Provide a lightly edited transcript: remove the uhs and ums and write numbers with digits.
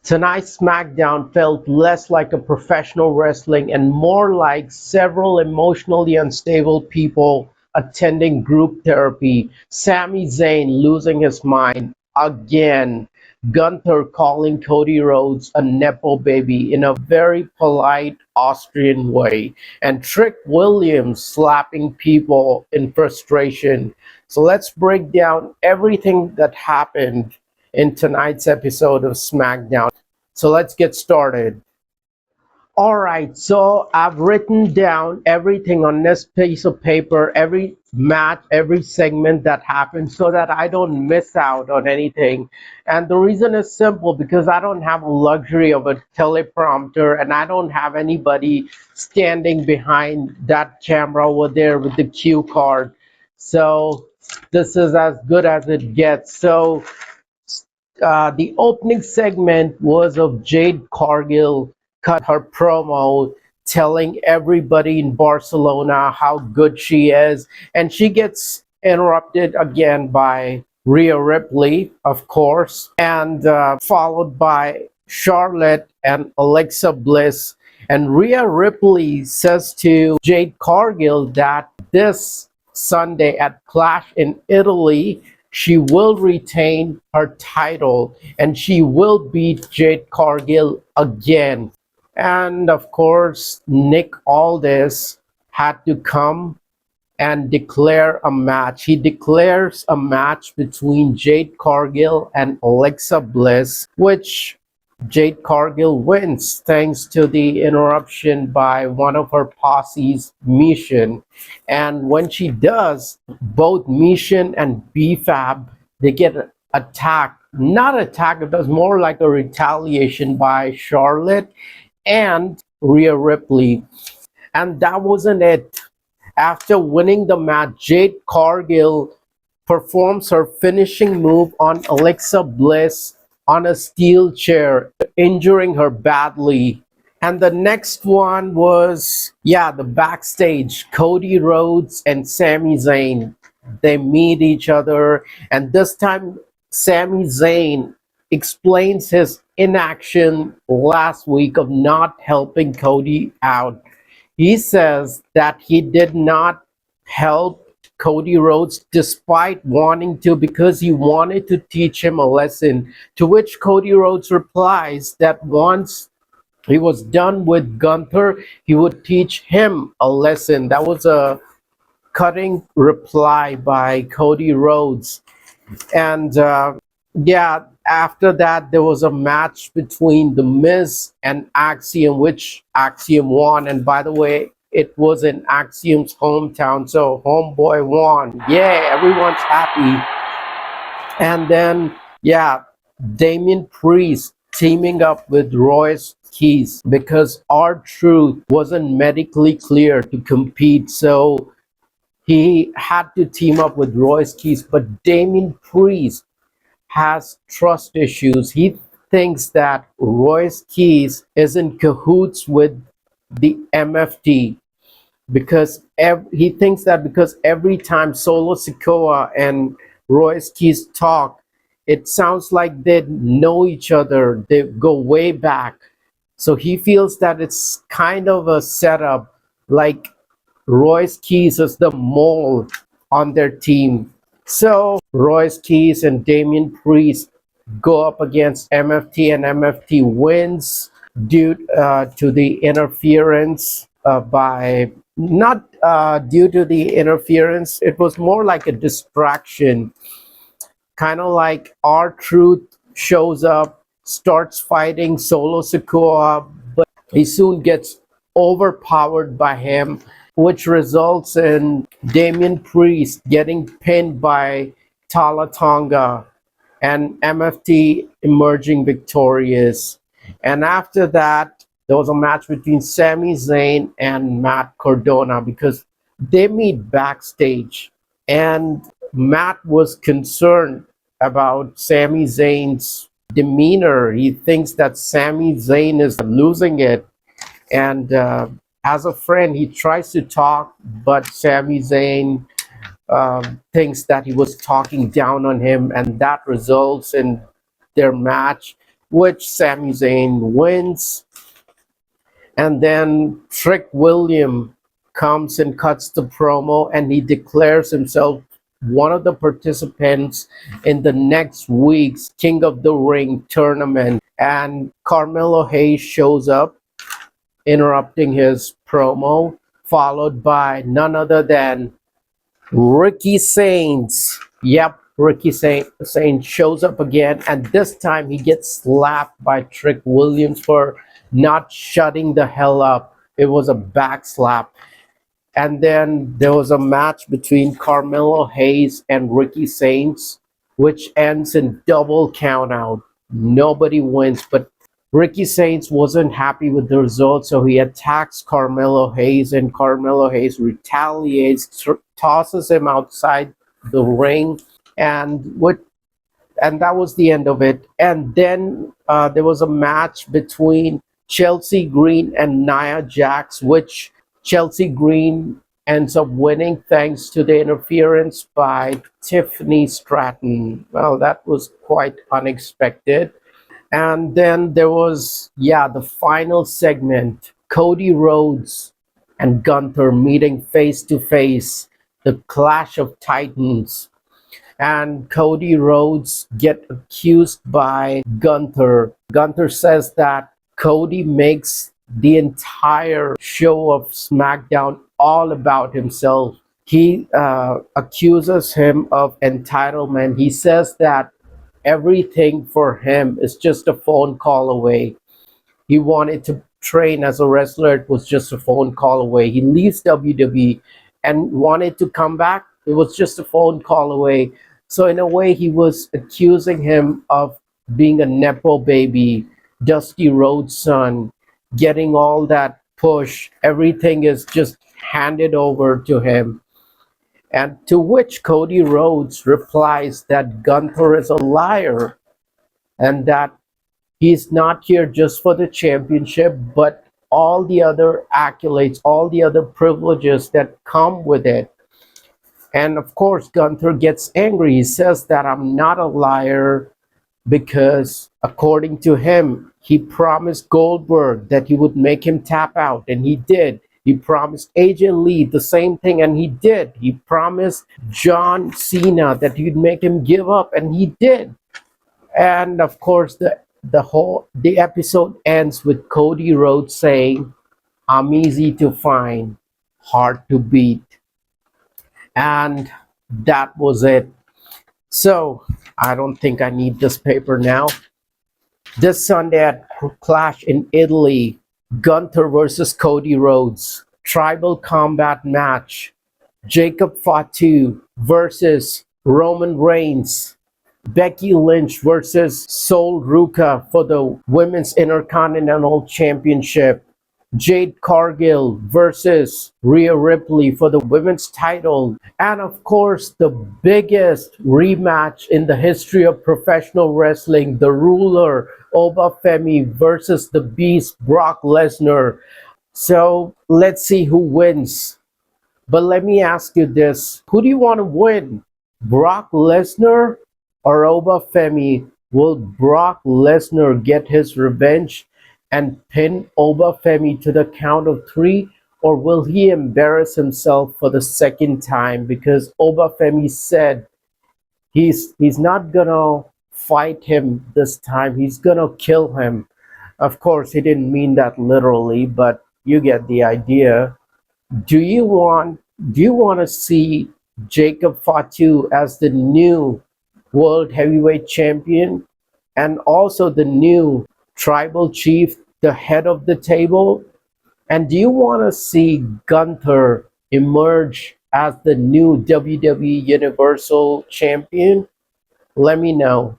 Tonight's SmackDown felt less like a professional wrestling and more like several emotionally unstable people attending group therapy. Sami Zayn losing his mind again. Gunther calling Cody Rhodes a Nepo baby in a very polite Austrian way. And Trick Williams slapping people in frustration. So let's break down everything that happened in tonight's episode of SmackDown. So let's get started. All right, so I've written down everything on this piece of paper, every match, every segment that happened, so that I don't miss out on anything. And the reason is simple because I don't have a luxury of a teleprompter and I don't have anybody standing behind that camera over there with the cue card. So this is as good as it gets. So the opening segment was of Jade Cargill cut her promo telling everybody in Barcelona how good she is. And she gets interrupted again by Rhea Ripley, of course, and followed by Charlotte and Alexa Bliss. And Rhea Ripley says to Jade Cargill that this Sunday at Clash in Italy, she will retain her title and she will beat Jade Cargill again. And of course, Nick Aldis had to come and declare a match. He declares a match between Jade Cargill and Alexa Bliss, which Jade Cargill wins thanks to the interruption by one of her posse's, Mission. And when she does, both Mission and BFAB, they get attacked. Not attacked, it was more like a retaliation by Charlotte and Rhea Ripley. And that wasn't it. After winning the match, Jade Cargill performs her finishing move on Alexa Bliss on a steel chair, injuring her badly. And the next one was, the backstage. Cody Rhodes and Sami Zayn. They meet each other, and this time Sami Zayn explains his inaction last week of not helping Cody out. He says that he did not help Cody Rhodes despite wanting to because he wanted to teach him a lesson. To which Cody Rhodes replies that once he was done with Gunther, he would teach him a lesson. That was a cutting reply by Cody Rhodes. And after that, there was a match between The Miz and Axiom, which Axiom won. And by the way, it was in Axiom's hometown, so homeboy won. Yeah, everyone's happy. And then, Damian Priest teaming up with Royce Keys because R-Truth wasn't medically clear to compete, so he had to team up with Royce Keys. But Damian Priest has trust issues. He thinks that Royce Keys is in cahoots with the MFT because he thinks that because every time Solo Sikoa and Royce Keys talk, it sounds like they know each other. They go way back. So he feels that it's kind of a setup, like Royce Keys is the mole on their team. So Royce Keys and Damian Priest go up against MFT, and MFT wins due to the interference by not due to the interference. It was more like a distraction, kind of like R-Truth shows up, starts fighting Solo Sikoa, but he soon gets overpowered by him, which results in Damian Priest getting pinned by Tala Tonga and MFT emerging victorious. And after that, there was a match between Sami Zayn and Matt Cardona because they meet backstage. And Matt was concerned about Sami Zayn's demeanor. He thinks that Sami Zayn is losing it. And as a friend, he tries to talk, but Sami Zayn thinks that he was talking down on him, and that results in their match. which Sami Zayn wins. And then Trick William comes and cuts the promo, and he declares himself one of the participants in the next week's King of the Ring tournament. And Carmelo Hayes shows up, interrupting his promo, followed by none other than Ricky Saints. Yep, Saints shows up again, and this time he gets slapped by Trick Williams for not shutting the hell up. It was a back slap. And then there was a match between Carmelo Hayes and Ricky Saints, which ends in double countout. Nobody wins, but Ricky Saints wasn't happy with the result, so he attacks Carmelo Hayes, and Carmelo Hayes retaliates, tosses him outside the ring, and that was the end of it. And then there was a match between Chelsea Green and Nia Jax, which Chelsea Green ends up winning thanks to the interference by Tiffany Stratton. Well, that was quite unexpected. And then there was, the final segment, Cody Rhodes and Gunther meeting face to face, the Clash of Titans. And Cody Rhodes get accused by Gunther. Gunther says that Cody makes the entire show of SmackDown all about himself. He accuses him of entitlement. He says that everything for him is just a phone call away. He wanted to train as a wrestler. It was just a phone call away. He leaves WWE and wanted to come back. It was just a phone call away. So in a way, he was accusing him of being a Nepo baby, Dusty Rhodes' son, getting all that push. Everything is just handed over to him. And to which Cody Rhodes replies that Gunther is a liar and that he's not here just for the championship, but all the other accolades, all the other privileges that come with it. And of course, Gunther gets angry. He says that I'm not a liar because, according to him, he promised Goldberg that he would make him tap out, and he did. He promised AJ Lee the same thing, and he did. He promised John Cena that he'd make him give up, and he did. And of course, the episode ends with Cody Rhodes saying, "I'm easy to find, hard to beat." And that was it. So I don't think I need this paper now. This Sunday at Clash in Italy, Gunther versus Cody Rhodes, tribal combat match. Jacob Fatu versus Roman Reigns. Becky Lynch versus Sol Ruka for the Women's Intercontinental Championship. Jade Cargill versus Rhea Ripley for the women's title. And of course, the biggest rematch in the history of professional wrestling, the ruler, Obafemi versus the beast, Brock Lesnar. So let's see who wins. But let me ask you this. Who do you want to win? Brock Lesnar or Obafemi? Will Brock Lesnar get his revenge and pin Obafemi to the count of 3? Or will he embarrass himself for the second time? Because Obafemi said he's not gonna fight him this time. He's gonna kill him. Of course, he didn't mean that literally, but you get the idea. Do you want to see Jacob Fatu as the new World Heavyweight Champion and also the new Tribal Chief, the head of the table? And do you want to see Gunther emerge as the new WWE Universal Champion? Let me know.